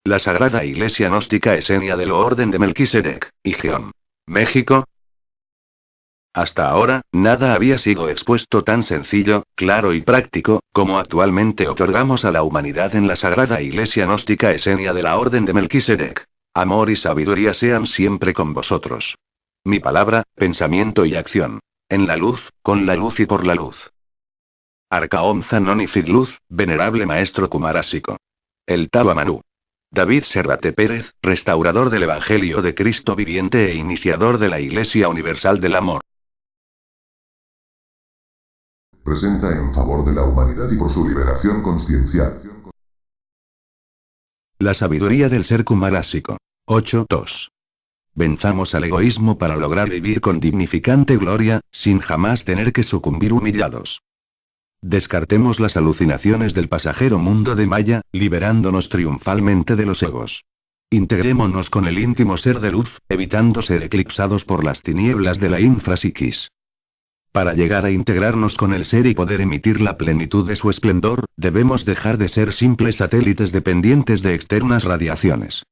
La Sagrada Iglesia Gnóstica Esenia de la Orden de Melquisedec, Ijeón. México. Hasta ahora, nada había sido expuesto tan sencillo, claro y práctico, como actualmente otorgamos a la humanidad en la Sagrada Iglesia Gnóstica Esenia de la Orden de Melquisedec. Amor y sabiduría sean siempre con vosotros. Mi palabra, pensamiento y acción. En la luz, con la luz y por la luz. Arcaón Zanoni Fidluz, venerable maestro Kumarásico. El Tabamanú. David Serrate Pérez, restaurador del Evangelio de Cristo viviente e iniciador de la Iglesia Universal del Amor. Presenta en favor de la humanidad y por su liberación consciencial. La sabiduría del ser Kumarásico. 8.2. Venzamos al egoísmo para lograr vivir con dignificante gloria, sin jamás tener que sucumbir humillados. Descartemos las alucinaciones del pasajero mundo de Maya, liberándonos triunfalmente de los egos. Integrémonos con el íntimo ser de luz, evitando ser eclipsados por las tinieblas de la infrapsiquis. Para llegar a integrarnos con el ser y poder emitir la plenitud de su esplendor, debemos dejar de ser simples satélites dependientes de externas radiaciones.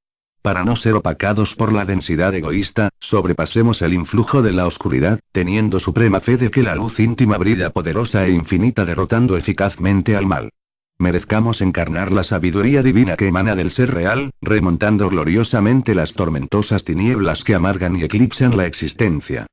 Para no ser opacados por la densidad egoísta, sobrepasemos el influjo de la oscuridad, teniendo suprema fe de que la luz íntima brilla poderosa e infinita derrotando eficazmente al mal. Merezcamos encarnar la sabiduría divina que emana del ser real, remontando gloriosamente las tormentosas tinieblas que amargan y eclipsan la existencia.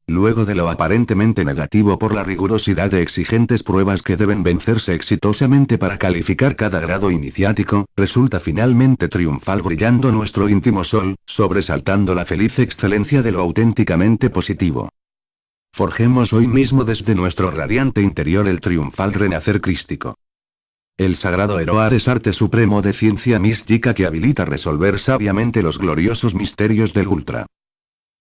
Luego de lo aparentemente negativo por la rigurosidad de exigentes pruebas que deben vencerse exitosamente para calificar cada grado iniciático, resulta finalmente triunfal brillando nuestro íntimo sol, sobresaltando la feliz excelencia de lo auténticamente positivo. Forjemos hoy mismo desde nuestro radiante interior el triunfal renacer crístico. El sagrado Eroar es arte supremo de ciencia mística que habilita resolver sabiamente los gloriosos misterios del Ultra.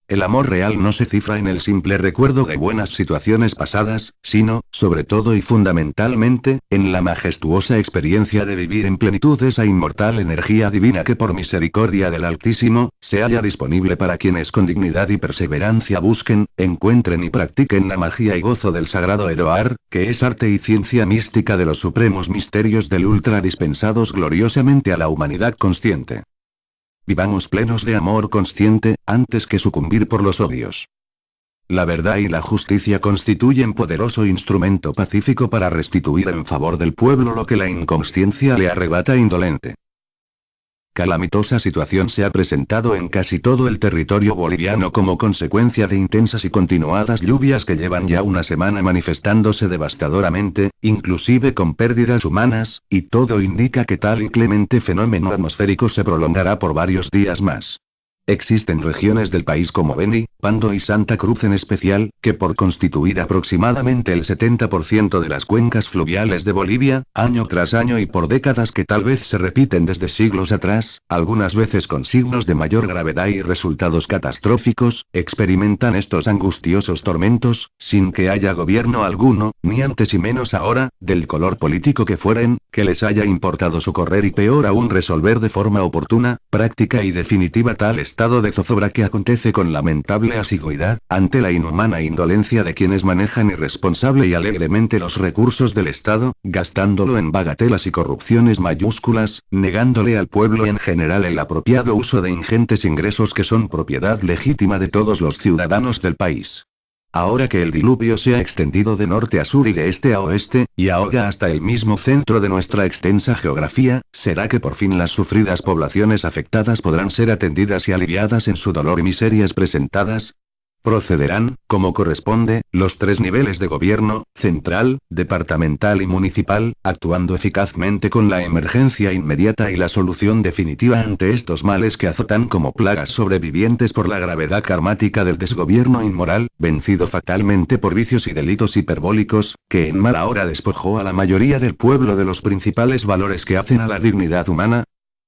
El amor real no se cifra en el simple recuerdo de buenas situaciones pasadas, sino, sobre todo y fundamentalmente, en la majestuosa experiencia de vivir en plenitud esa inmortal energía divina que por misericordia del Altísimo, se halla disponible para quienes con dignidad y perseverancia busquen, encuentren y practiquen la magia y gozo del sagrado Eroar, que es arte y ciencia mística de los supremos misterios del Ultra dispensados gloriosamente a la humanidad consciente. Vivamos plenos de amor consciente, antes que sucumbir por los odios. La verdad y la justicia constituyen poderoso instrumento pacífico para restituir en favor del pueblo lo que la inconsciencia le arrebata indolente. Calamitosa situación se ha presentado en casi todo el territorio boliviano como consecuencia de intensas y continuadas lluvias que llevan ya una semana manifestándose devastadoramente, inclusive con pérdidas humanas, y todo indica que tal inclemente fenómeno atmosférico se prolongará por varios días más. Existen regiones del país como Beni, Pando y Santa Cruz en especial, que por constituir aproximadamente el 70% de las cuencas fluviales de Bolivia, año tras año y por décadas que tal vez se repiten desde siglos atrás, algunas veces con signos de mayor gravedad y resultados catastróficos, experimentan estos angustiosos tormentos, sin que haya gobierno alguno, ni antes y menos ahora, del color político que fueren, que les haya importado socorrer y peor aún resolver de forma oportuna, práctica y definitiva tal estado de zozobra que acontece con lamentable asigüidad, ante la inhumana indolencia de quienes manejan irresponsable y alegremente los recursos del Estado, gastándolo en bagatelas y corrupciones mayúsculas, negándole al pueblo en general el apropiado uso de ingentes ingresos que son propiedad legítima de todos los ciudadanos del país. Ahora que el diluvio se ha extendido de norte a sur y de este a oeste, y ahoga hasta el mismo centro de nuestra extensa geografía, ¿será que por fin las sufridas poblaciones afectadas podrán ser atendidas y aliviadas en su dolor y miserias presentadas? Procederán, como corresponde, los tres niveles de gobierno, central, departamental y municipal, actuando eficazmente con la emergencia inmediata y la solución definitiva ante estos males que azotan como plagas sobrevivientes por la gravedad karmática del desgobierno inmoral, vencido fatalmente por vicios y delitos hiperbólicos, que en mala hora despojó a la mayoría del pueblo de los principales valores que hacen a la dignidad humana.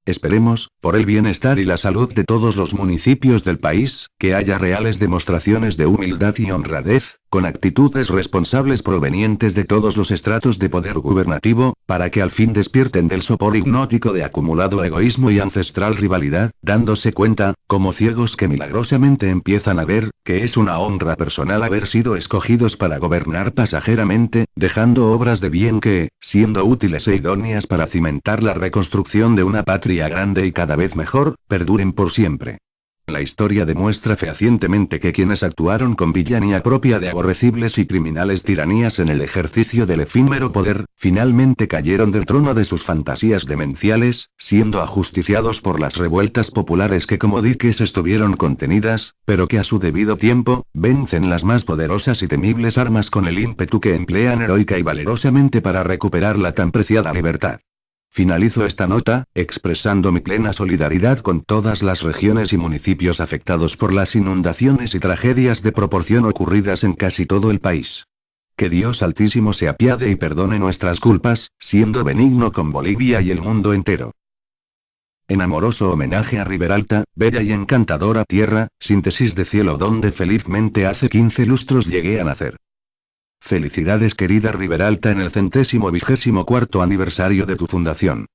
Esperemos, por el bienestar y la salud de todos los municipios del país, que haya reales demostraciones de humildad y honradez, con actitudes responsables provenientes de todos los estratos de poder gubernativo, para que al fin despierten del sopor hipnótico de acumulado egoísmo y ancestral rivalidad, dándose cuenta, como ciegos que milagrosamente empiezan a ver, que es una honra personal haber sido escogidos para gobernar pasajeramente, dejando obras de bien que, siendo útiles e idóneas para cimentar la reconstrucción de una patria patria grande y cada vez mejor, perduren por siempre. La historia demuestra fehacientemente que quienes actuaron con villanía propia de aborrecibles y criminales tiranías en el ejercicio del efímero poder, finalmente cayeron del trono de sus fantasías demenciales, siendo ajusticiados por las revueltas populares que como diques estuvieron contenidas, pero que a su debido tiempo, vencen las más poderosas y temibles armas con el ímpetu que emplean heroica y valerosamente para recuperar la tan preciada libertad. Finalizo esta nota, expresando mi plena solidaridad con todas las regiones y municipios afectados por las inundaciones y tragedias de proporción ocurridas en casi todo el país. Que Dios Altísimo se apiade y perdone nuestras culpas, siendo benigno con Bolivia y el mundo entero. En amoroso homenaje a Riberalta, bella y encantadora tierra, síntesis de cielo donde felizmente hace 15 lustros llegué a nacer. Felicidades querida Riberalta en el 124º aniversario de tu fundación.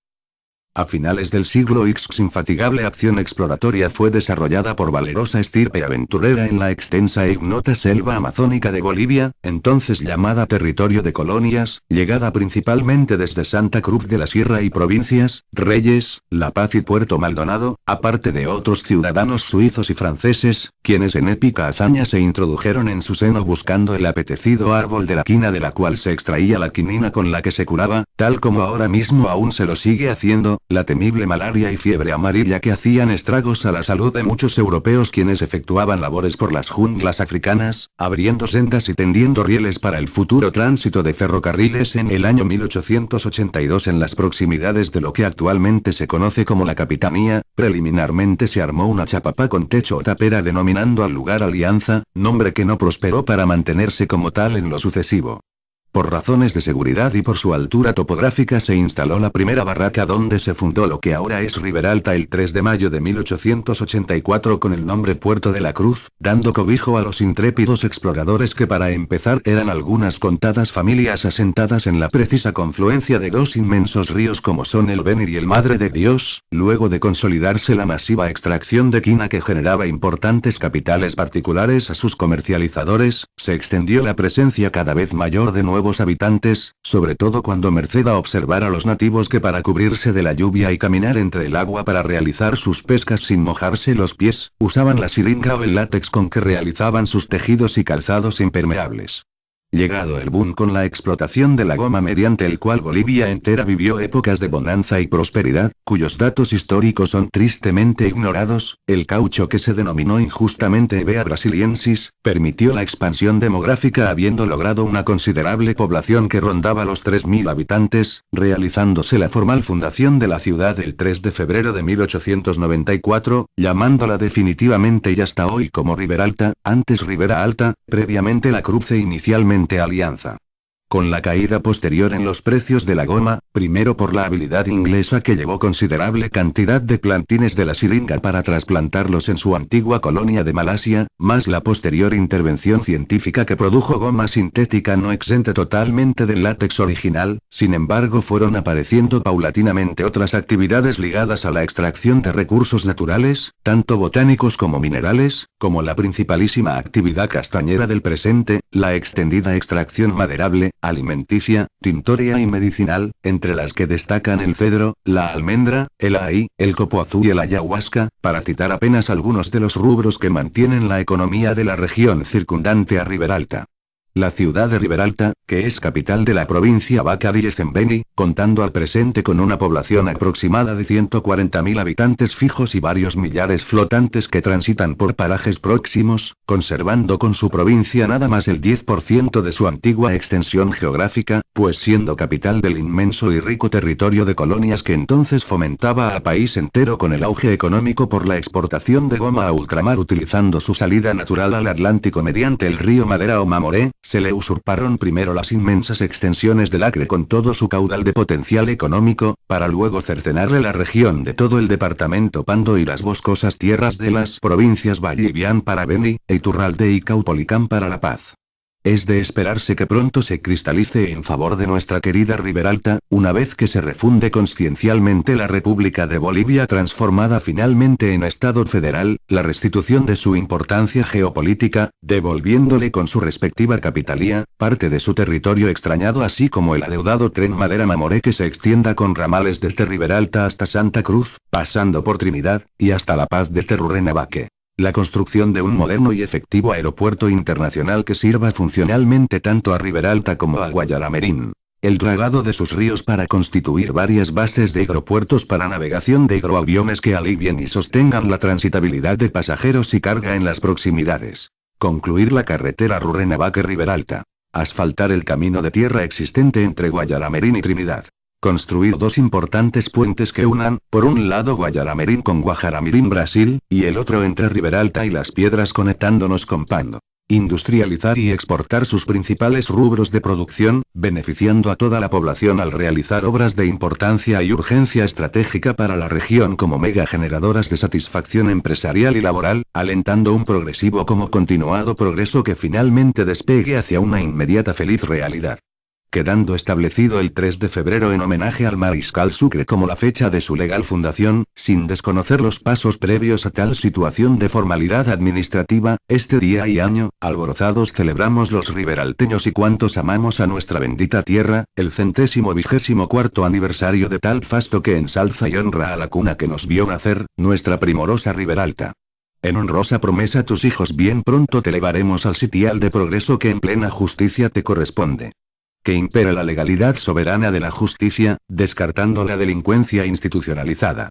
A finales del siglo X infatigable acción exploratoria fue desarrollada por valerosa estirpe aventurera en la extensa e ignota selva amazónica de Bolivia, entonces llamada territorio de colonias, llegada principalmente desde Santa Cruz de la Sierra y provincias, Reyes, La Paz y Puerto Maldonado, aparte de otros ciudadanos suizos y franceses, quienes en épica hazaña se introdujeron en su seno buscando el apetecido árbol de la quina de la cual se extraía la quinina con la que se curaba, tal como ahora mismo aún se lo sigue haciendo, la temible malaria y fiebre amarilla que hacían estragos a la salud de muchos europeos quienes efectuaban labores por las junglas africanas, abriendo sendas y tendiendo rieles para el futuro tránsito de ferrocarriles en el año 1882 en las proximidades de lo que actualmente se conoce como la Capitanía. Preliminarmente se armó una chapapa con techo o tapera denominando al lugar Alianza, nombre que no prosperó para mantenerse como tal en lo sucesivo. Por razones de seguridad y por su altura topográfica se instaló la primera barraca donde se fundó lo que ahora es Riberalta el 3 de mayo de 1884 con el nombre Puerto de la Cruz, dando cobijo a los intrépidos exploradores que para empezar eran algunas contadas familias asentadas en la precisa confluencia de dos inmensos ríos como son el Benir y el Madre de Dios, luego de consolidarse la masiva extracción de quina que generaba importantes capitales particulares a sus comercializadores, se extendió la presencia cada vez mayor de nuevos habitantes, sobre todo cuando merced a observar a los nativos que para cubrirse de la lluvia y caminar entre el agua para realizar sus pescas sin mojarse los pies, usaban la siringa o el látex con que realizaban sus tejidos y calzados impermeables. Llegado el boom con la explotación de la goma mediante el cual Bolivia entera vivió épocas de bonanza y prosperidad, cuyos datos históricos son tristemente ignorados, el caucho que se denominó injustamente Hevea brasiliensis, permitió la expansión demográfica habiendo logrado una considerable población que rondaba los 3.000 habitantes, realizándose la formal fundación de la ciudad el 3 de febrero de 1894, llamándola definitivamente y hasta hoy como Riberalta, antes Ribera Alta, previamente la cruce inicialmente Alianza. Con la caída posterior en los precios de la goma, primero por la habilidad inglesa que llevó considerable cantidad de plantines de la siringa para trasplantarlos en su antigua colonia de Malasia, más la posterior intervención científica que produjo goma sintética no exenta totalmente del látex original, sin embargo fueron apareciendo paulatinamente otras actividades ligadas a la extracción de recursos naturales, tanto botánicos como minerales, como la principalísima actividad castañera del presente, la extendida extracción maderable, alimenticia, tintoria y medicinal, entre las que destacan el cedro, la almendra, el ají, el copo azul y el ayahuasca, para citar apenas algunos de los rubros que mantienen la economía de la región circundante a Riberalta. La ciudad de Riberalta, que es capital de la provincia Vaca y Zembeni, contando al presente con una población aproximada de 140.000 habitantes fijos y varios millares flotantes que transitan por parajes próximos, conservando con su provincia nada más el 10% de su antigua extensión geográfica, pues siendo capital del inmenso y rico territorio de colonias que entonces fomentaba al país entero con el auge económico por la exportación de goma a ultramar utilizando su salida natural al Atlántico mediante el río Madera o Mamoré, se le usurparon primero las inmensas extensiones del Acre con todo su caudal de potencial económico, para luego cercenarle la región de todo el departamento Pando y las boscosas tierras de las provincias Vallivián para Beni, e Iturralde y Caupolicán para La Paz. Es de esperarse que pronto se cristalice en favor de nuestra querida Riberalta, una vez que se refunde consciencialmente la República de Bolivia transformada finalmente en Estado federal, la restitución de su importancia geopolítica, devolviéndole con su respectiva capitalía, parte de su territorio extrañado así como el adeudado tren Madera-Mamoré que se extienda con ramales desde Riberalta hasta Santa Cruz, pasando por Trinidad, y hasta La Paz desde Rurrenabaque. La construcción de un moderno y efectivo aeropuerto internacional que sirva funcionalmente tanto a Riberalta como a Guayaramerín. El dragado de sus ríos para constituir varias bases de hidropuertos para navegación de hidroaviones que alivien y sostengan la transitabilidad de pasajeros y carga en las proximidades. Concluir la carretera Rurrenabaque-Riberalta. Asfaltar el camino de tierra existente entre Guayaramerín y Trinidad. Construir dos importantes puentes que unan, por un lado Guayaramerín con Guajaramirín Brasil, y el otro entre Riberalta y Las Piedras conectándonos con Pando. Industrializar y exportar sus principales rubros de producción, beneficiando a toda la población al realizar obras de importancia y urgencia estratégica para la región como mega generadoras de satisfacción empresarial y laboral, alentando un progresivo como continuado progreso que finalmente despegue hacia una inmediata feliz realidad. Quedando establecido el 3 de febrero en homenaje al Mariscal Sucre como la fecha de su legal fundación, sin desconocer los pasos previos a tal situación de formalidad administrativa, este día y año, alborozados celebramos los riberalteños y cuantos amamos a nuestra bendita tierra, el 124º aniversario de tal fasto que ensalza y honra a la cuna que nos vio nacer, nuestra primorosa Riberalta. En honrosa promesa tus hijos bien pronto te elevaremos al sitial de progreso que en plena justicia te corresponde. Que impera la legalidad soberana de la justicia, descartando la delincuencia institucionalizada.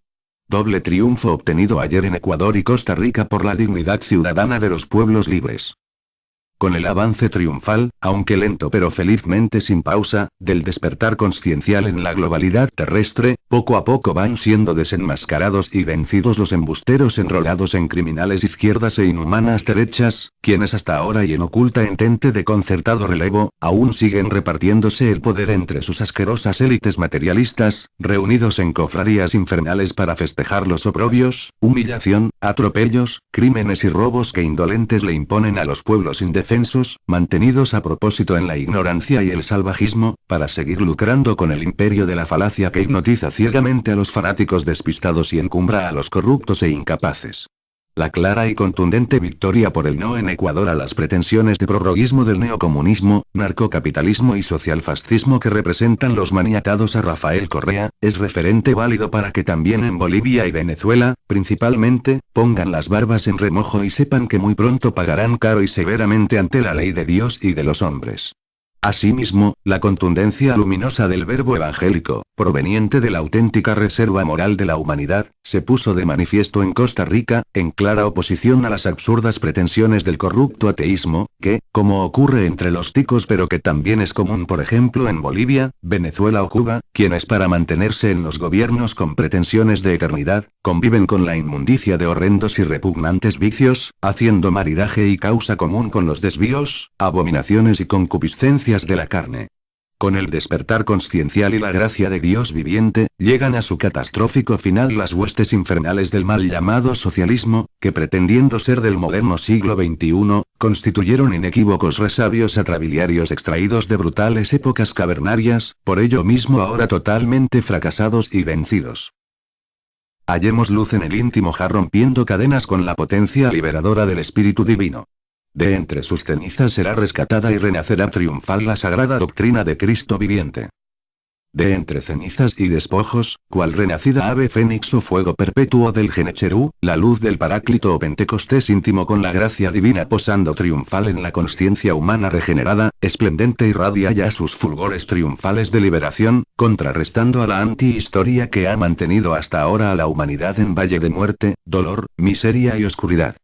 Doble triunfo obtenido ayer en Ecuador y Costa Rica por la dignidad ciudadana de los pueblos libres. Con el avance triunfal, aunque lento pero felizmente sin pausa, del despertar consciencial en la globalidad terrestre, poco a poco van siendo desenmascarados y vencidos los embusteros enrolados en criminales izquierdas e inhumanas derechas, quienes hasta ahora y en oculta entente de concertado relevo, aún siguen repartiéndose el poder entre sus asquerosas élites materialistas, reunidos en cofradías infernales para festejar los oprobios, humillación, atropellos, crímenes y robos que indolentes le imponen a los pueblos indefensos, mantenidos a propósito en la ignorancia y el salvajismo, para seguir lucrando con el imperio de la falacia que hipnotiza ciegamente a los fanáticos despistados y encumbra a los corruptos e incapaces. La clara y contundente victoria por el no en Ecuador a las pretensiones de prorroguismo del neocomunismo, narcocapitalismo y socialfascismo que representan los maniatados a Rafael Correa, es referente válido para que también en Bolivia y Venezuela, principalmente, pongan las barbas en remojo y sepan que muy pronto pagarán caro y severamente ante la ley de Dios y de los hombres. Asimismo, la contundencia luminosa del verbo evangélico, proveniente de la auténtica reserva moral de la humanidad, se puso de manifiesto en Costa Rica, en clara oposición a las absurdas pretensiones del corrupto ateísmo, que, como ocurre entre los ticos pero que también es común por ejemplo en Bolivia, Venezuela o Cuba, quienes para mantenerse en los gobiernos con pretensiones de eternidad, conviven con la inmundicia de horrendos y repugnantes vicios, haciendo maridaje y causa común con los desvíos, abominaciones y concupiscencias de la carne. Con el despertar consciencial y la gracia de Dios viviente, llegan a su catastrófico final las huestes infernales del mal llamado socialismo, que pretendiendo ser del moderno siglo XXI, constituyeron inequívocos resabios atrabiliarios extraídos de brutales épocas cavernarias, por ello mismo ahora totalmente fracasados y vencidos. Hallemos luz en el íntimo ja rompiendo cadenas con la potencia liberadora del Espíritu Divino. De entre sus cenizas será rescatada y renacerá triunfal la sagrada doctrina de Cristo viviente. De entre cenizas y despojos, cual renacida ave fénix o fuego perpetuo del Genecherú, la luz del Paráclito o Pentecostés íntimo con la gracia divina posando triunfal en la consciencia humana regenerada, esplendente irradia ya sus fulgores triunfales de liberación, contrarrestando a la antihistoria que ha mantenido hasta ahora a la humanidad en valle de muerte, dolor, miseria y oscuridad.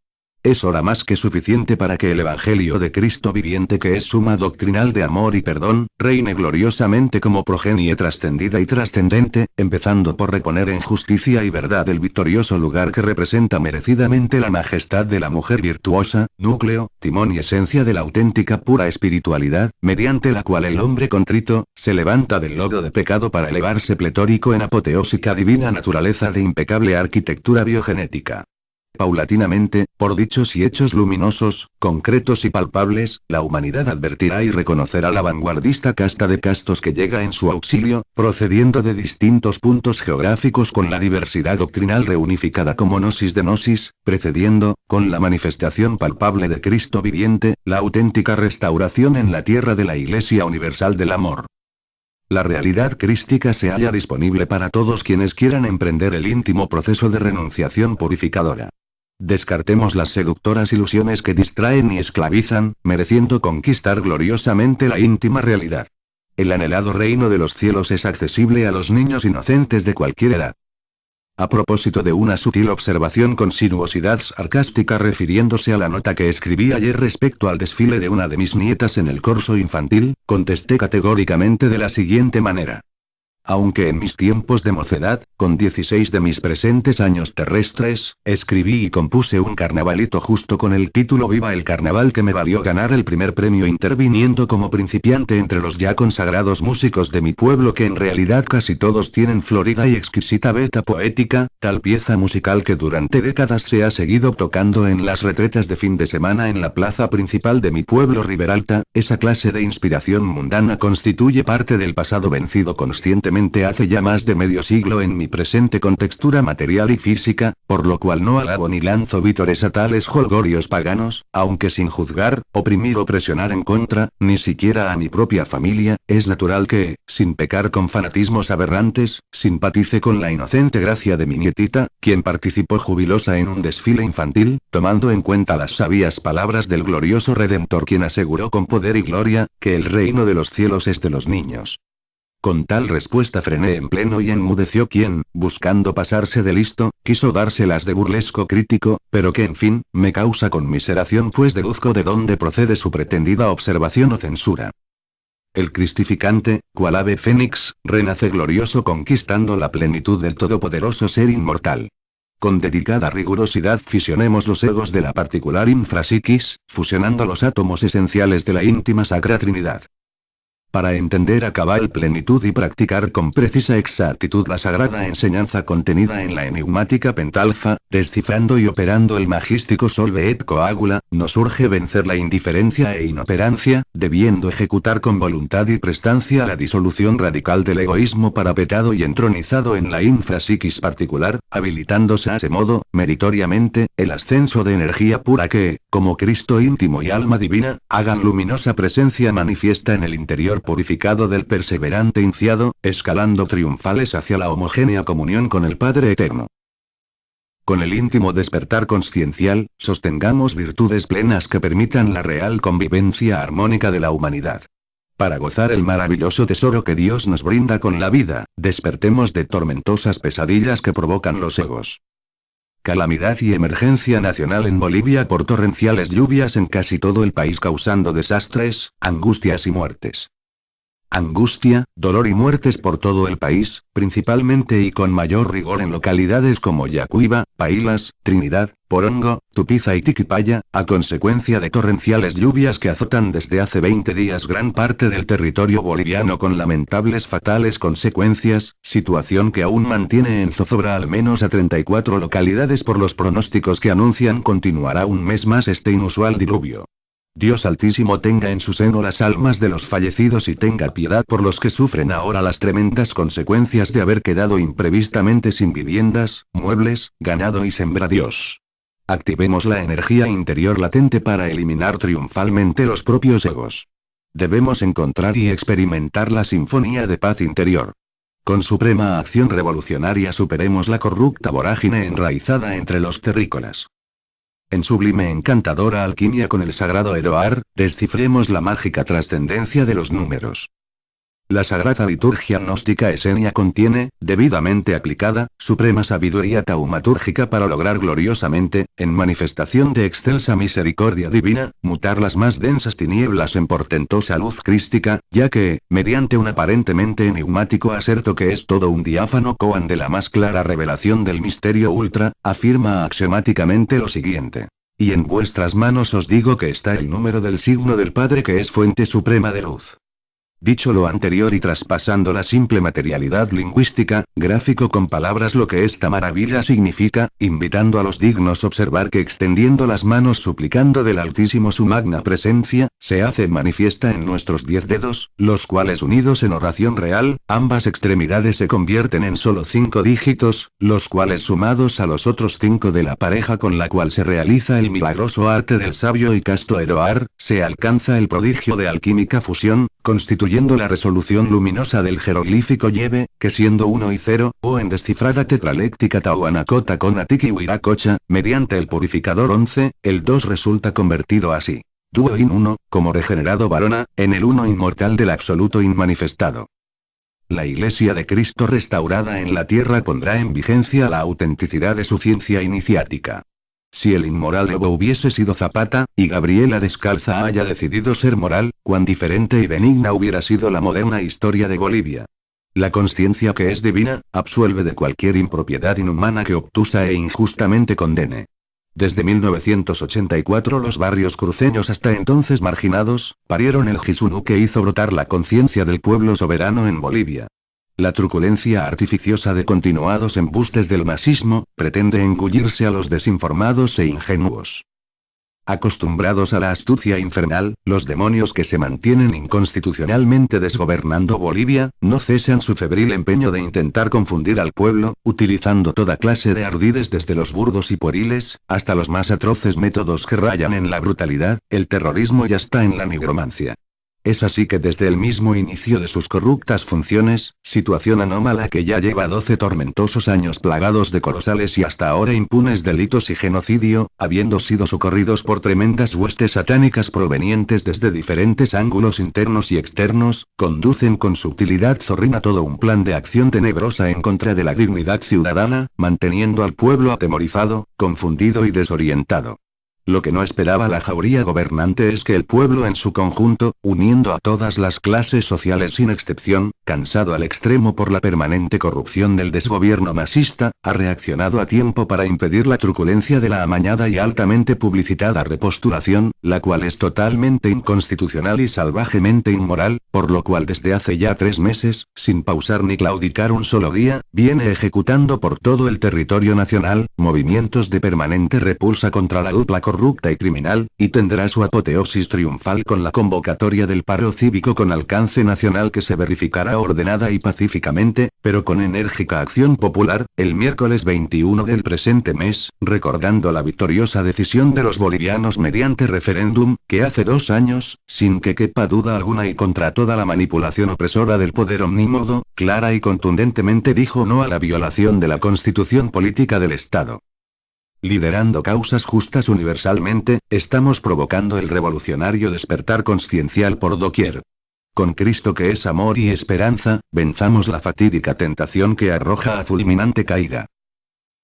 Es hora más que suficiente para que el Evangelio de Cristo viviente que es suma doctrinal de amor y perdón, reine gloriosamente como progenie trascendida y trascendente, empezando por reponer en justicia y verdad el victorioso lugar que representa merecidamente la majestad de la mujer virtuosa, núcleo, timón y esencia de la auténtica pura espiritualidad, mediante la cual el hombre contrito, se levanta del lodo de pecado para elevarse pletórico en apoteósica divina naturaleza de impecable arquitectura biogenética. Paulatinamente, por dichos y hechos luminosos, concretos y palpables, la humanidad advertirá y reconocerá la vanguardista casta de castos que llega en su auxilio, procediendo de distintos puntos geográficos con la diversidad doctrinal reunificada como gnosis de gnosis, precediendo, con la manifestación palpable de Cristo viviente, la auténtica restauración en la tierra de la Iglesia Universal del Amor. La realidad crística se halla disponible para todos quienes quieran emprender el íntimo proceso de renunciación purificadora. Descartemos las seductoras ilusiones que distraen y esclavizan, mereciendo conquistar gloriosamente la íntima realidad. El anhelado reino de los cielos es accesible a los niños inocentes de cualquier edad. A propósito de una sutil observación con sinuosidad sarcástica refiriéndose a la nota que escribí ayer respecto al desfile de una de mis nietas en el corso infantil, contesté categóricamente de la siguiente manera. Aunque en mis tiempos de mocedad, con 16 de mis presentes años terrestres, escribí y compuse un carnavalito justo con el título Viva el Carnaval que me valió ganar el primer premio interviniendo como principiante entre los ya consagrados músicos de mi pueblo que en realidad casi todos tienen florida y exquisita beta poética, tal pieza musical que durante décadas se ha seguido tocando en las retretas de fin de semana en la plaza principal de mi pueblo Riberalta. Esa clase de inspiración mundana constituye parte del pasado vencido conscientemente hace ya más de medio siglo en mi presente contextura material y física, por lo cual no alabo ni lanzo vítores a tales jolgorios paganos, aunque sin juzgar, oprimir o presionar en contra, ni siquiera a mi propia familia, es natural que, sin pecar con fanatismos aberrantes, simpatice con la inocente gracia de mi nietita, quien participó jubilosa en un desfile infantil, tomando en cuenta las sabias palabras del glorioso Redentor quien aseguró con poder y gloria, que el reino de los cielos es de los niños. Con tal respuesta frené en pleno y enmudeció quien, buscando pasarse de listo, quiso dárselas de burlesco crítico, pero que en fin, me causa conmiseración pues deduzco de dónde procede su pretendida observación o censura. El cristificante, cual ave fénix, renace glorioso conquistando la plenitud del todopoderoso ser inmortal. Con dedicada rigurosidad fisionemos los egos de la particular infrapsiquis, fusionando los átomos esenciales de la íntima Sacra Trinidad. Para entender a cabal plenitud y practicar con precisa exactitud la sagrada enseñanza contenida en la enigmática pentalfa, descifrando y operando el magístico solve et coagula, nos urge vencer la indiferencia e inoperancia, debiendo ejecutar con voluntad y prestancia la disolución radical del egoísmo parapetado y entronizado en la infrapsiquis particular, habilitándose a ese modo, meritoriamente, el ascenso de energía pura que, como Cristo íntimo y alma divina, hagan luminosa presencia manifiesta en el interior purificado del perseverante iniciado, escalando triunfales hacia la homogénea comunión con el Padre Eterno. Con el íntimo despertar consciencial, sostengamos virtudes plenas que permitan la real convivencia armónica de la humanidad. Para gozar el maravilloso tesoro que Dios nos brinda con la vida, despertemos de tormentosas pesadillas que provocan los egos. Calamidad y emergencia nacional en Bolivia por torrenciales lluvias en casi todo el país causando desastres, angustias y muertes. Angustia, dolor y muertes por todo el país, principalmente y con mayor rigor en localidades como Yacuiba, Paílas, Trinidad, Porongo, Tupiza y Tiquipaya, a consecuencia de torrenciales lluvias que azotan desde hace 20 días gran parte del territorio boliviano con lamentables fatales consecuencias, situación que aún mantiene en zozobra al menos a 34 localidades por los pronósticos que anuncian continuará un mes más este inusual diluvio. Dios Altísimo tenga en su seno las almas de los fallecidos y tenga piedad por los que sufren ahora las tremendas consecuencias de haber quedado imprevistamente sin viviendas, muebles, ganado y sembradíos. Activemos la energía interior latente para eliminar triunfalmente los propios egos. Debemos encontrar y experimentar la sinfonía de paz interior. Con suprema acción revolucionaria superemos la corrupta vorágine enraizada entre los terrícolas. En sublime encantadora alquimia con el sagrado Eroar, descifremos la mágica trascendencia de los números. La sagrada liturgia gnóstica esenia contiene, debidamente aplicada, suprema sabiduría taumatúrgica para lograr gloriosamente, en manifestación de excelsa misericordia divina, mutar las más densas tinieblas en portentosa luz crística, ya que, mediante un aparentemente enigmático aserto que es todo un diáfano koan de la más clara revelación del misterio ultra, afirma axiomáticamente lo siguiente. Y en vuestras manos os digo que está el número del signo del Padre que es fuente suprema de luz. Dicho lo anterior y traspasando la simple materialidad lingüística, gráfico con palabras lo que esta maravilla significa, invitando a los dignos observar que extendiendo las manos suplicando del Altísimo su magna presencia, se hace manifiesta en nuestros 10 dedos, los cuales unidos en oración real, ambas extremidades se convierten en solo 5 dígitos, los cuales sumados a los otros 5 de la pareja con la cual se realiza el milagroso arte del sabio y casto Eroar, se alcanza el prodigio de alquímica fusión, constituyendo la resolución luminosa del jeroglífico Yebe, que siendo 1 y 0, o en descifrada tetraléctica Tahuanacota con Atiki Huiracocha, mediante el purificador 11, el 2 resulta convertido así. Duo in 1, como regenerado varona, en el uno inmortal del absoluto inmanifestado. La Iglesia de Cristo restaurada en la tierra pondrá en vigencia la autenticidad de su ciencia iniciática. Si el inmoral Evo hubiese sido Zapata, y Gabriela Descalza haya decidido ser moral, cuán diferente y benigna hubiera sido la moderna historia de Bolivia. La conciencia que es divina, absuelve de cualquier impropiedad inhumana que obtusa e injustamente condene. Desde 1984 los barrios cruceños hasta entonces marginados, parieron el Gisunu que hizo brotar la conciencia del pueblo soberano en Bolivia. La truculencia artificiosa de continuados embustes del masismo, pretende engullirse a los desinformados e ingenuos. Acostumbrados a la astucia infernal, los demonios que se mantienen inconstitucionalmente desgobernando Bolivia, no cesan su febril empeño de intentar confundir al pueblo, utilizando toda clase de ardides desde los burdos y pueriles, hasta los más atroces métodos que rayan en la brutalidad, el terrorismo y hasta en la nigromancia. Es así que desde el mismo inicio de sus corruptas funciones, situación anómala que ya lleva 12 tormentosos años plagados de colosales y hasta ahora impunes delitos y genocidio, habiendo sido socorridos por tremendas huestes satánicas provenientes desde diferentes ángulos internos y externos, conducen con subtilidad zorrina todo un plan de acción tenebrosa en contra de la dignidad ciudadana, manteniendo al pueblo atemorizado, confundido y desorientado. Lo que no esperaba la jauría gobernante es que el pueblo en su conjunto, uniendo a todas las clases sociales sin excepción, cansado al extremo por la permanente corrupción del desgobierno masista, ha reaccionado a tiempo para impedir la truculencia de la amañada y altamente publicitada repostulación, la cual es totalmente inconstitucional y salvajemente inmoral, por lo cual desde hace ya 3 meses, sin pausar ni claudicar un solo día, viene ejecutando por todo el territorio nacional, movimientos de permanente repulsa contra la dupla corrupta y criminal, y tendrá su apoteosis triunfal con la convocatoria del paro cívico con alcance nacional que se verificará ordenada y pacíficamente, pero con enérgica acción popular, el miércoles 21 del presente mes, recordando la victoriosa decisión de los bolivianos mediante referéndum, que hace 2 años, sin que quepa duda alguna y contra toda la manipulación opresora del poder omnímodo, clara y contundentemente dijo no a la violación de la constitución política del Estado. Liderando causas justas universalmente, estamos provocando el revolucionario despertar consciencial por doquier. Con Cristo que es amor y esperanza, venzamos la fatídica tentación que arroja a fulminante caída.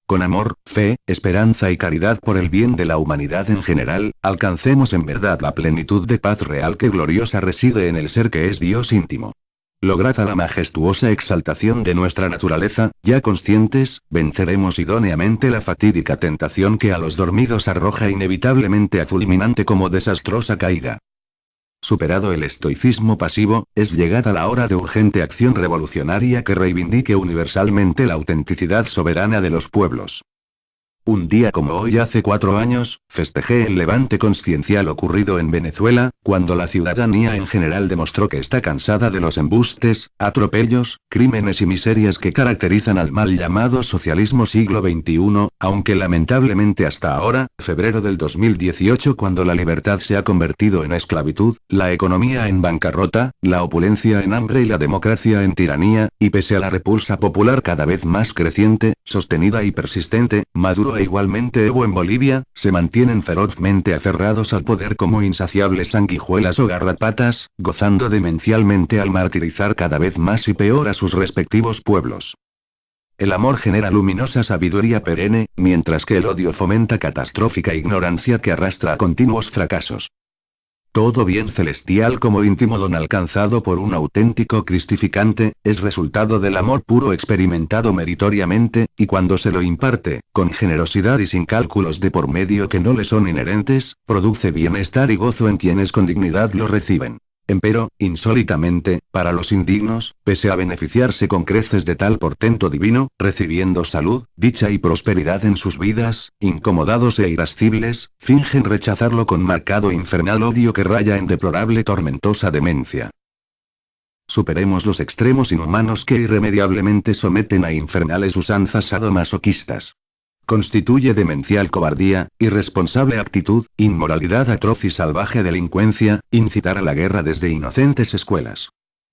Con amor, fe, esperanza y caridad por el bien de la humanidad en general, alcancemos en verdad la plenitud de paz real que gloriosa reside en el ser que es Dios íntimo. Lograda la majestuosa exaltación de nuestra naturaleza, ya conscientes, venceremos idóneamente la fatídica tentación que a los dormidos arroja inevitablemente a fulminante como desastrosa caída. Superado el estoicismo pasivo, es llegada la hora de urgente acción revolucionaria que reivindique universalmente la autenticidad soberana de los pueblos. Un día como hoy hace 4 años, festejé el levante consciencial ocurrido en Venezuela, cuando la ciudadanía en general demostró que está cansada de los embustes, atropellos, crímenes y miserias que caracterizan al mal llamado socialismo siglo XXI, aunque lamentablemente hasta ahora, febrero del 2018 cuando la libertad se ha convertido en esclavitud, la economía en bancarrota, la opulencia en hambre y la democracia en tiranía, y pese a la repulsa popular cada vez más creciente, sostenida y persistente, Maduro e igualmente Evo en Bolivia, se mantienen ferozmente aferrados al poder como insaciables sanguijuelas o garrapatas, gozando demencialmente al martirizar cada vez más y peor a sus respectivos pueblos. El amor genera luminosa sabiduría perenne, mientras que el odio fomenta catastrófica ignorancia que arrastra a continuos fracasos. Todo bien celestial como íntimo don alcanzado por un auténtico cristificante, es resultado del amor puro experimentado meritoriamente, y cuando se lo imparte, con generosidad y sin cálculos de por medio que no le son inherentes, produce bienestar y gozo en quienes con dignidad lo reciben. Empero, insólitamente, para los indignos, pese a beneficiarse con creces de tal portento divino, recibiendo salud, dicha y prosperidad en sus vidas, incomodados e irascibles, fingen rechazarlo con marcado infernal odio que raya en deplorable tormentosa demencia. Superemos los extremos inhumanos que irremediablemente someten a infernales usanzas sadomasoquistas. Constituye demencial cobardía, irresponsable actitud, inmoralidad atroz y salvaje delincuencia, incitar a la guerra desde inocentes escuelas.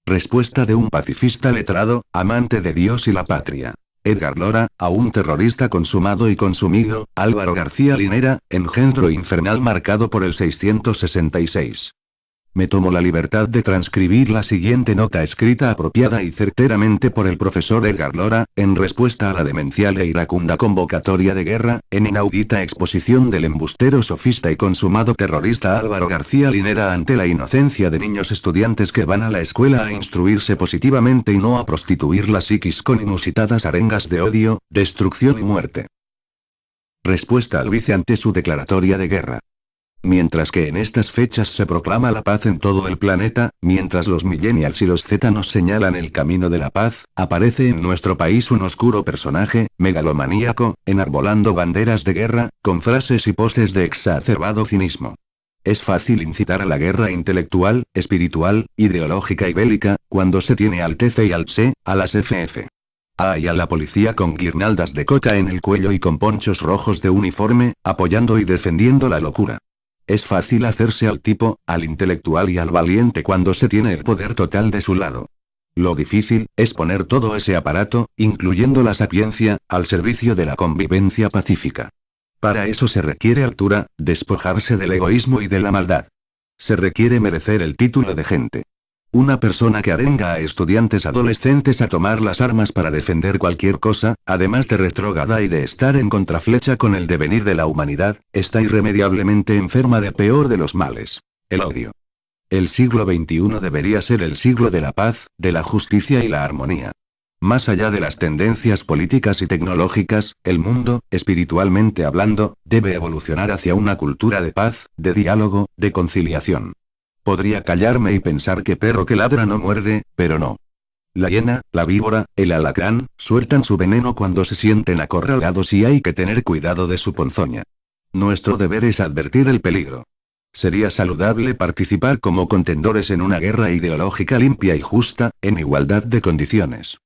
Respuesta de un pacifista letrado, amante de Dios y la patria. Edgar Lora, a un terrorista consumado y consumido, Álvaro García Linera, engendro infernal marcado por el 666. Me tomo la libertad de transcribir la siguiente nota escrita apropiada y certeramente por el profesor Edgar Lora, en respuesta a la demencial e iracunda convocatoria de guerra, en inaudita exposición del embustero sofista y consumado terrorista Álvaro García Linera ante la inocencia de niños estudiantes que van a la escuela a instruirse positivamente y no a prostituir la psiquis con inusitadas arengas de odio, destrucción y muerte. Respuesta al vice ante su declaratoria de guerra. Mientras que en estas fechas se proclama la paz en todo el planeta, mientras los millennials y los Z nos señalan el camino de la paz, aparece en nuestro país un oscuro personaje, megalomaníaco, enarbolando banderas de guerra, con frases y poses de exacerbado cinismo. Es fácil incitar a la guerra intelectual, espiritual, ideológica y bélica, cuando se tiene al TC y al TSE, a las FF. Y a la policía con guirnaldas de coca en el cuello y con ponchos rojos de uniforme, apoyando y defendiendo la locura. Es fácil hacerse al tipo, al intelectual y al valiente cuando se tiene el poder total de su lado. Lo difícil, es poner todo ese aparato, incluyendo la sapiencia, al servicio de la convivencia pacífica. Para eso se requiere altura, despojarse del egoísmo y de la maldad. Se requiere merecer el título de gente. Una persona que arenga a estudiantes adolescentes a tomar las armas para defender cualquier cosa, además de retrógrada y de estar en contraflecha con el devenir de la humanidad, está irremediablemente enferma del peor de los males, el odio. El siglo XXI debería ser el siglo de la paz, de la justicia y la armonía. Más allá de las tendencias políticas y tecnológicas, el mundo, espiritualmente hablando, debe evolucionar hacia una cultura de paz, de diálogo, de conciliación. Podría callarme y pensar que perro que ladra no muerde, pero no. La hiena, la víbora, el alacrán, sueltan su veneno cuando se sienten acorralados y hay que tener cuidado de su ponzoña. Nuestro deber es advertir el peligro. Sería saludable participar como contendores en una guerra ideológica limpia y justa, en igualdad de condiciones.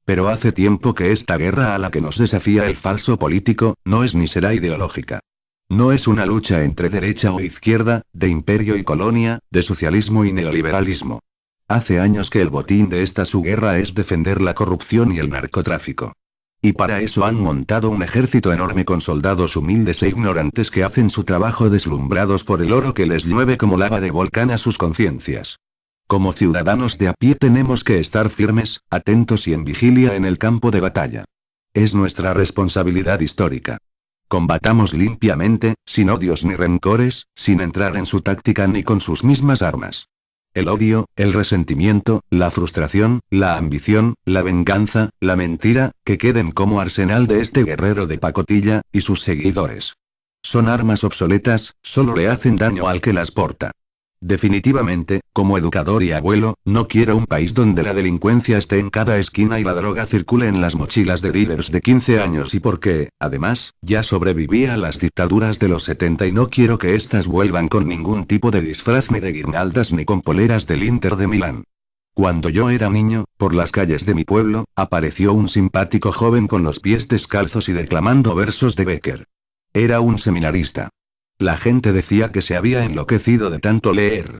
Pero hace tiempo que esta guerra a la que nos desafía el falso político, no es ni será ideológica. No es una lucha entre derecha o izquierda, de imperio y colonia, de socialismo y neoliberalismo. Hace años que el botín de esta su guerra es defender la corrupción y el narcotráfico. Y para eso han montado un ejército enorme con soldados humildes e ignorantes que hacen su trabajo deslumbrados por el oro que les llueve como lava de volcán a sus conciencias. Como ciudadanos de a pie tenemos que estar firmes, atentos y en vigilia en el campo de batalla. Es nuestra responsabilidad histórica. Combatamos limpiamente, sin odios ni rencores, sin entrar en su táctica ni con sus mismas armas. El odio, el resentimiento, la frustración, la ambición, la venganza, la mentira, que queden como arsenal de este guerrero de pacotilla, y sus seguidores. Son armas obsoletas, solo le hacen daño al que las porta. Definitivamente, como educador y abuelo, no quiero un país donde la delincuencia esté en cada esquina y la droga circule en las mochilas de dealers de 15 años y porque, además, ya sobreviví a las dictaduras de los 70 y no quiero que éstas vuelvan con ningún tipo de disfraz ni de guirnaldas ni con poleras del Inter de Milán. Cuando yo era niño, por las calles de mi pueblo, apareció un simpático joven con los pies descalzos y declamando versos de Becker. Era un seminarista. La gente decía que se había enloquecido de tanto leer.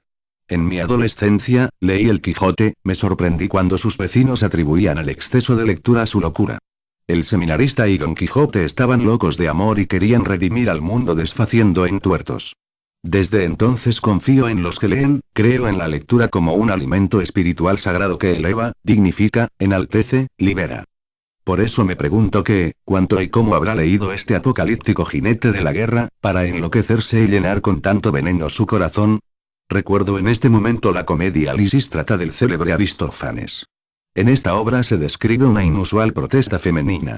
En mi adolescencia, leí El Quijote, me sorprendí cuando sus vecinos atribuían el exceso de lectura a su locura. El seminarista y Don Quijote estaban locos de amor y querían redimir al mundo desfaciendo entuertos. Desde entonces confío en los que leen, creo en la lectura como un alimento espiritual sagrado que eleva, dignifica, enaltece, libera. Por eso me pregunto qué, cuánto y cómo habrá leído este apocalíptico jinete de la guerra, para enloquecerse y llenar con tanto veneno su corazón. Recuerdo en este momento la comedia Lisístrata del célebre Aristófanes. En esta obra se describe una inusual protesta femenina.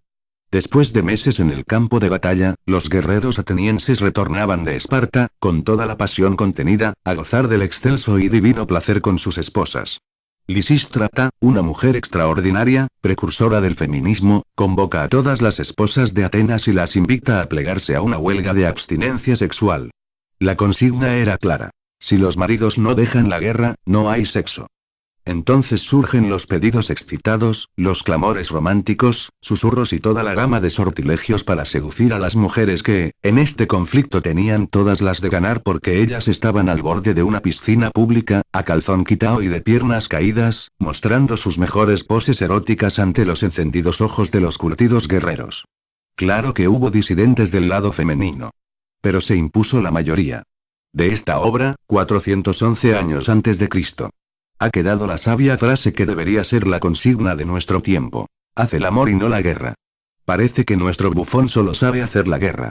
Después de meses en el campo de batalla, los guerreros atenienses retornaban de Esparta, con toda la pasión contenida, a gozar del excelso y divino placer con sus esposas. Lisístrata, una mujer extraordinaria, precursora del feminismo, convoca a todas las esposas de Atenas y las invita a plegarse a una huelga de abstinencia sexual. La consigna era clara. Si los maridos no dejan la guerra, no hay sexo. Entonces surgen los pedidos excitados, los clamores románticos, susurros y toda la gama de sortilegios para seducir a las mujeres que, en este conflicto tenían todas las de ganar porque ellas estaban al borde de una piscina pública, a calzón quitao y de piernas caídas, mostrando sus mejores poses eróticas ante los encendidos ojos de los curtidos guerreros. Claro que hubo disidentes del lado femenino. Pero se impuso la mayoría. De esta obra, 411 años antes de Cristo. Ha quedado la sabia frase que debería ser la consigna de nuestro tiempo. Haz el amor y no la guerra. Parece que nuestro bufón solo sabe hacer la guerra.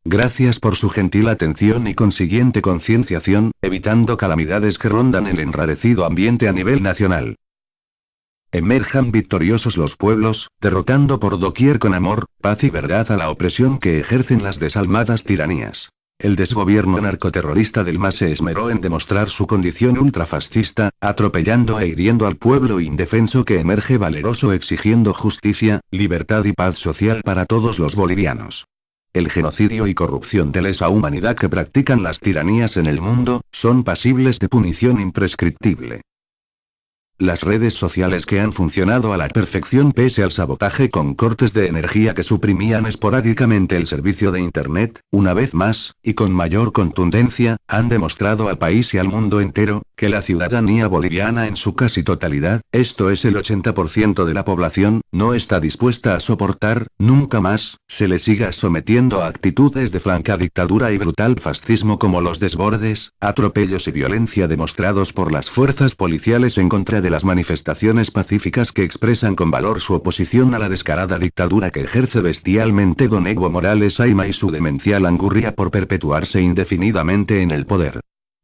Gracias por su gentil atención y consiguiente concienciación, evitando calamidades que rondan el enrarecido ambiente a nivel nacional. Emerjan victoriosos los pueblos, derrotando por doquier con amor, paz y verdad a la opresión que ejercen las desalmadas tiranías. El desgobierno narcoterrorista del MAS se esmeró en demostrar su condición ultrafascista, atropellando e hiriendo al pueblo indefenso que emerge valeroso exigiendo justicia, libertad y paz social para todos los bolivianos. El genocidio y corrupción de lesa humanidad que practican las tiranías en el mundo, son pasibles de punición imprescriptible. Las redes sociales que han funcionado a la perfección pese al sabotaje con cortes de energía que suprimían esporádicamente el servicio de Internet, una vez más, y con mayor contundencia, han demostrado al país y al mundo entero, que la ciudadanía boliviana en su casi totalidad, esto es el 80% de la población, no está dispuesta a soportar, nunca más, se le siga sometiendo a actitudes de franca dictadura y brutal fascismo como los desbordes, atropellos y violencia demostrados por las fuerzas policiales en contra de las manifestaciones pacíficas que expresan con valor su oposición a la descarada dictadura que ejerce bestialmente don Evo Morales Ayma y su demencial angurria por perpetuarse indefinidamente en el poder.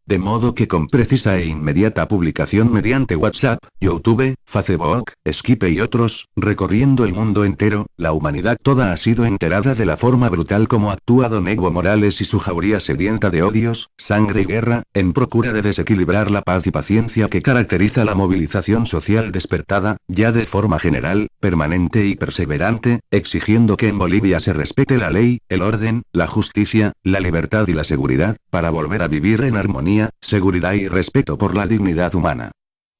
De modo que con precisa e inmediata publicación mediante WhatsApp, YouTube, Facebook, Skype y otros, recorriendo el mundo entero, la humanidad toda ha sido enterada de la forma brutal como actúa don Evo Morales y su jauría sedienta de odios, sangre y guerra, en procura de desequilibrar la paz y paciencia que caracteriza la movilización social despertada, ya de forma general, permanente y perseverante, exigiendo que en Bolivia se respete la ley, el orden, la justicia, la libertad y la seguridad, para volver a vivir en armonía, seguridad y respeto por la dignidad humana.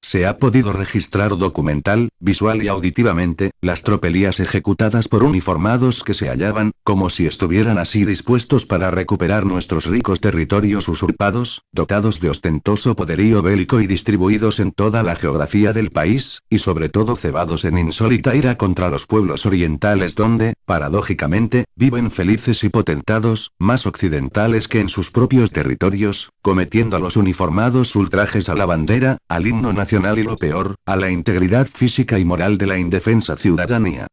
Se ha podido registrar documental, visual y auditivamente, las tropelías ejecutadas por uniformados que se hallaban, como si estuvieran así dispuestos para recuperar nuestros ricos territorios usurpados, dotados de ostentoso poderío bélico y distribuidos en toda la geografía del país, y sobre todo cebados en insólita ira contra los pueblos orientales donde, paradójicamente, viven felices y potentados, más occidentales que en sus propios territorios, cometiendo a los uniformados ultrajes a la bandera, al himno nacional y lo peor, a la integridad física y moral de la indefensa ciudadanía.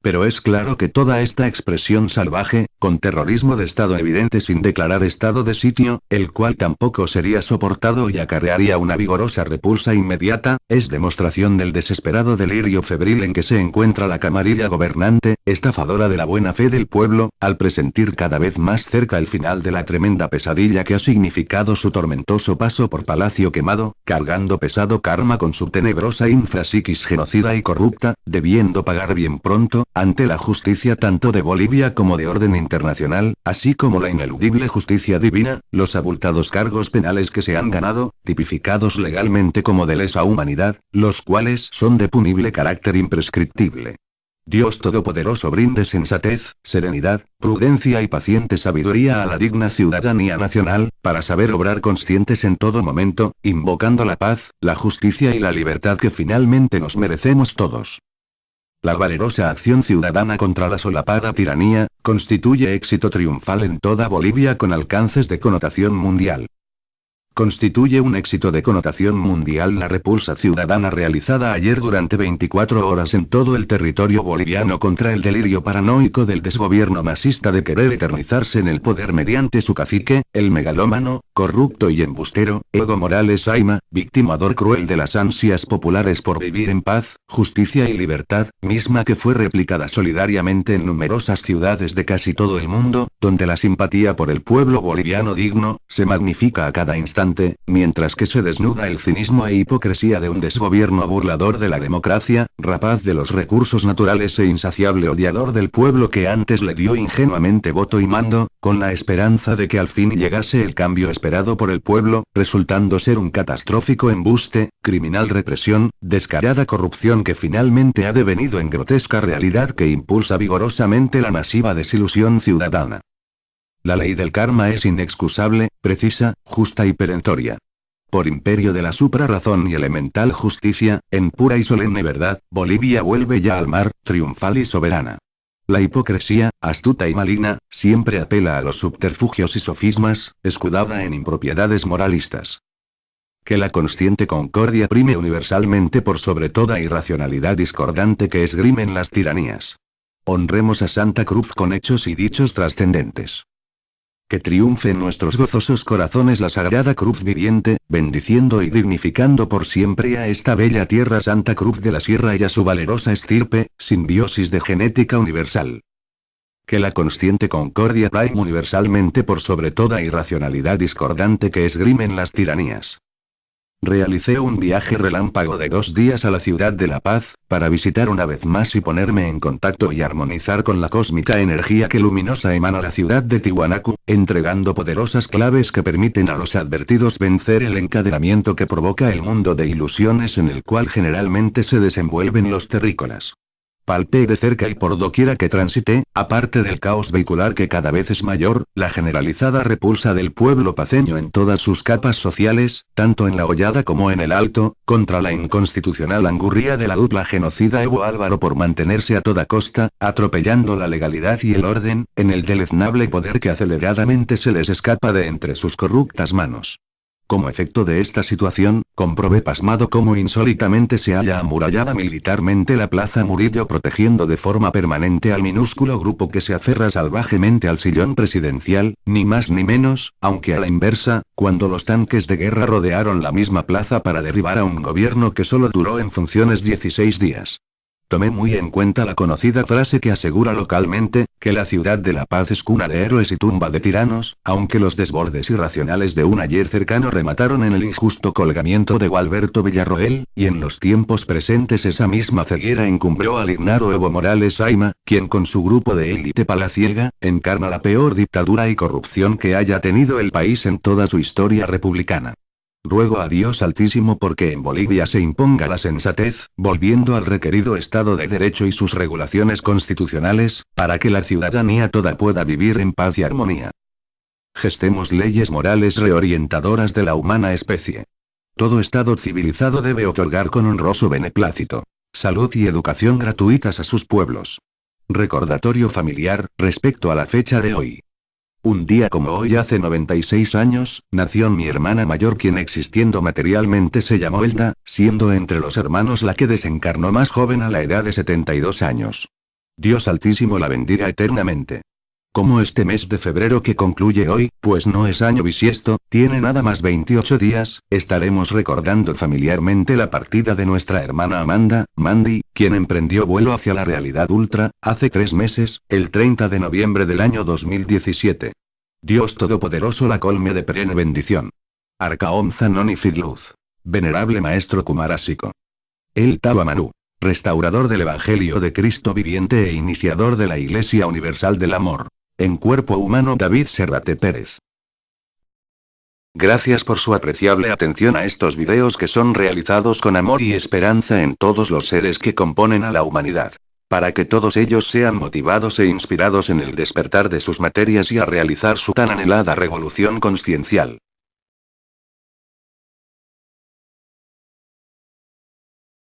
Pero es claro que toda esta expresión salvaje, con terrorismo de Estado evidente sin declarar estado de sitio, el cual tampoco sería soportado y acarrearía una vigorosa repulsa inmediata, es demostración del desesperado delirio febril en que se encuentra la camarilla gobernante, estafadora de la buena fe del pueblo, al presentir cada vez más cerca el final de la tremenda pesadilla que ha significado su tormentoso paso por Palacio Quemado, cargando pesado karma con su tenebrosa infrapsiquis genocida y corrupta, debiendo pagar bien pronto, ante la justicia tanto de Bolivia como de orden internacional, así como la ineludible justicia divina, los abultados cargos penales que se han ganado, tipificados legalmente como de lesa humanidad, los cuales son de punible carácter imprescriptible. Dios Todopoderoso brinde sensatez, serenidad, prudencia y paciente sabiduría a la digna ciudadanía nacional, para saber obrar conscientes en todo momento, invocando la paz, la justicia y la libertad que finalmente nos merecemos todos. La valerosa acción ciudadana contra la solapada tiranía, constituye éxito triunfal en toda Bolivia con alcances de connotación mundial. constituye un éxito de connotación mundial la repulsa ciudadana realizada ayer durante 24 horas en todo el territorio boliviano contra el delirio paranoico del desgobierno masista de querer eternizarse en el poder mediante su cacique, el megalómano, corrupto y embustero, Evo Morales Ayma, victimador cruel de las ansias populares por vivir en paz, justicia y libertad, misma que fue replicada solidariamente en numerosas ciudades de casi todo el mundo, donde la simpatía por el pueblo boliviano digno, se magnifica a cada instante, mientras que se desnuda el cinismo e hipocresía de un desgobierno burlador de la democracia, rapaz de los recursos naturales e insaciable odiador del pueblo que antes le dio ingenuamente voto y mando, con la esperanza de que al fin llegase el cambio esperado por el pueblo, resultando ser un catastrófico embuste, criminal represión, descarada corrupción que finalmente ha devenido en grotesca realidad que impulsa vigorosamente la masiva desilusión ciudadana. La ley del karma es inexcusable, precisa, justa y perentoria. Por imperio de la suprarrazón y elemental justicia, en pura y solemne verdad, Bolivia vuelve ya al mar, triunfal y soberana. La hipocresía, astuta y maligna, siempre apela a los subterfugios y sofismas, escudada en impropiedades moralistas. Que la consciente concordia prime universalmente por sobre toda irracionalidad discordante que esgrimen las tiranías. Honremos a Santa Cruz con hechos y dichos trascendentes. Que triunfe en nuestros gozosos corazones la Sagrada Cruz viviente, bendiciendo y dignificando por siempre a esta bella tierra Santa Cruz de la Sierra y a su valerosa estirpe, simbiosis de genética universal. Que la consciente concordia prime universalmente por sobre toda irracionalidad discordante que esgrimen las tiranías. Realicé un viaje relámpago de 2 días a la ciudad de La Paz, para visitar una vez más y ponerme en contacto y armonizar con la cósmica energía que luminosa emana la ciudad de Tiwanaku, entregando poderosas claves que permiten a los advertidos vencer el encadenamiento que provoca el mundo de ilusiones en el cual generalmente se desenvuelven los terrícolas. Palpé de cerca y por doquiera que transité, aparte del caos vehicular que cada vez es mayor, la generalizada repulsa del pueblo paceño en todas sus capas sociales, tanto en la hollada como en el alto, contra la inconstitucional angurria de la dupla genocida Evo Álvaro por mantenerse a toda costa, atropellando la legalidad y el orden, en el deleznable poder que aceleradamente se les escapa de entre sus corruptas manos. Como efecto de esta situación, comprobé pasmado cómo insólitamente se halla amurallada militarmente la Plaza Murillo protegiendo de forma permanente al minúsculo grupo que se aferra salvajemente al sillón presidencial, ni más ni menos, aunque a la inversa, cuando los tanques de guerra rodearon la misma plaza para derribar a un gobierno que solo duró en funciones 16 días. Tomé muy en cuenta la conocida frase que asegura localmente, que la ciudad de La Paz es cuna de héroes y tumba de tiranos, aunque los desbordes irracionales de un ayer cercano remataron en el injusto colgamiento de Gualberto Villarroel, y en los tiempos presentes esa misma ceguera encumbró al ignaro Evo Morales Ayma, quien con su grupo de élite palaciega, encarna la peor dictadura y corrupción que haya tenido el país en toda su historia republicana. Ruego a Dios Altísimo porque en Bolivia se imponga la sensatez, volviendo al requerido Estado de Derecho y sus regulaciones constitucionales, para que la ciudadanía toda pueda vivir en paz y armonía. Gestemos leyes morales reorientadoras de la humana especie. Todo Estado civilizado debe otorgar con honroso beneplácito salud y educación gratuitas a sus pueblos. Recordatorio familiar, respecto a la fecha de hoy. Un día como hoy hace 96 años, nació mi hermana mayor quien existiendo materialmente se llamó Elda, siendo entre los hermanos la que desencarnó más joven a la edad de 72 años. Dios Altísimo la bendiga eternamente. Como este mes de febrero que concluye hoy, pues no es año bisiesto, tiene nada más 28 días, estaremos recordando familiarmente la partida de nuestra hermana Amanda, Mandy, quien emprendió vuelo hacia la realidad ultra, hace 3 meses, el 30 de noviembre del año 2017. Dios Todopoderoso la colme de perenne bendición. Arcaón Zanoni Fidluz. Venerable Maestro Kumarásico. El Tabamanú. Restaurador del Evangelio de Cristo viviente e iniciador de la Iglesia Universal del Amor. En cuerpo humano David Serrate Pérez. Gracias por su apreciable atención a estos videos que son realizados con amor y esperanza en todos los seres que componen a la humanidad. Para que todos ellos sean motivados e inspirados en el despertar de sus materias y a realizar su tan anhelada revolución consciencial.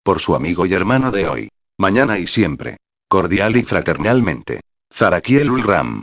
Por su amigo y hermano de hoy, mañana y siempre. Cordial y fraternalmente. Zaraquiel Ulram.